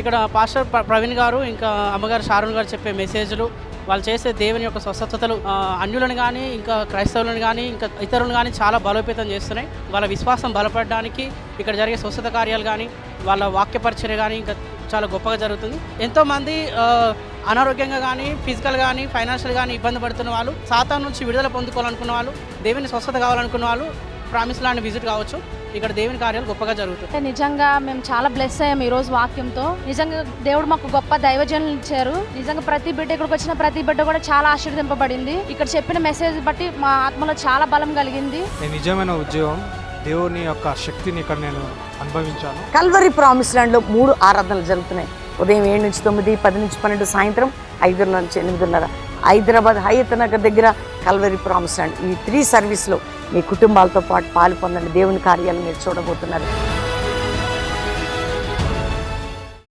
ఇక్కడ పాస్టర్ ప్రవీణ్ గారు ఇంకా అమ్మగారు షారోన్ గారు చెప్పే మెసేజ్లు, వాళ్ళు చేసే దేవుని యొక్క స్వస్థతలు అన్యులను కానీ ఇంకా క్రైస్తవులను కానీ ఇంకా ఇతరులను కానీ చాలా బలోపేతం చేస్తున్నాయి. వాళ్ళ విశ్వాసం బలపడడానికి ఇక్కడ జరిగే స్వస్థత కార్యాలు కానీ వాళ్ళ వాక్య పరిచర్య కానీ ఇంకా చాలా గొప్పగా జరుగుతుంది. ఎంతోమంది అనారోగ్యంగా కానీ ఫిజికల్ కానీ ఫైనాన్షియల్ కానీ ఇబ్బంది పడుతున్న వాళ్ళు, సాతాను నుంచి విడుదల పొందుకోవాలనుకున్న వాళ్ళు, దేవుని స్వస్థత కావాలనుకున్న వాళ్ళు ప్రామిస్ ల్యాండ్ విజిట్ కావచ్చు. ఇక్కడ దేవుని కార్యాలు గొప్పగా జరుగుతాయి. నిజంగా మేము చాలా బ్లెస్ అయ్యాం ఈ రోజు వాక్యంతో. నిజంగా దేవుడు మాకు గొప్ప దైవజనులు ఇచ్చారు. నిజంగా ప్రతి బిడ్డ ఇక్కడికి వచ్చిన ప్రతి బిడ్డ కూడా చాలా ఆశీర్వదింపబడింది. ఇక్కడ చెప్పిన మెసేజ్ బట్టి మా ఆత్మలో చాలా బలం కలిగింది. నిజమైన ఉద్యోగం దేవుని యొక్క శక్తిని ఇక్కడ నేను అనుభవించాను. కల్వరి ప్రామిస్ ల్యాండ్ లో 3 ఆరాధనలు జరుగుతున్నాయి. ఉదయం 7 నుంచి 9, 10 నుంచి 12, సాయంత్రం 5 నుంచి 8:30. హైదరాబాద్ హయత్ నగర్ దగ్గర కల్వరి ప్రామిస్ ల్యాండ్. ఈ 3 సర్వీస్లో మీ కుటుంబాలతో పాటు పాలు పొందండి. దేవుని కార్యాలు మీరు చూడబోతున్నారు.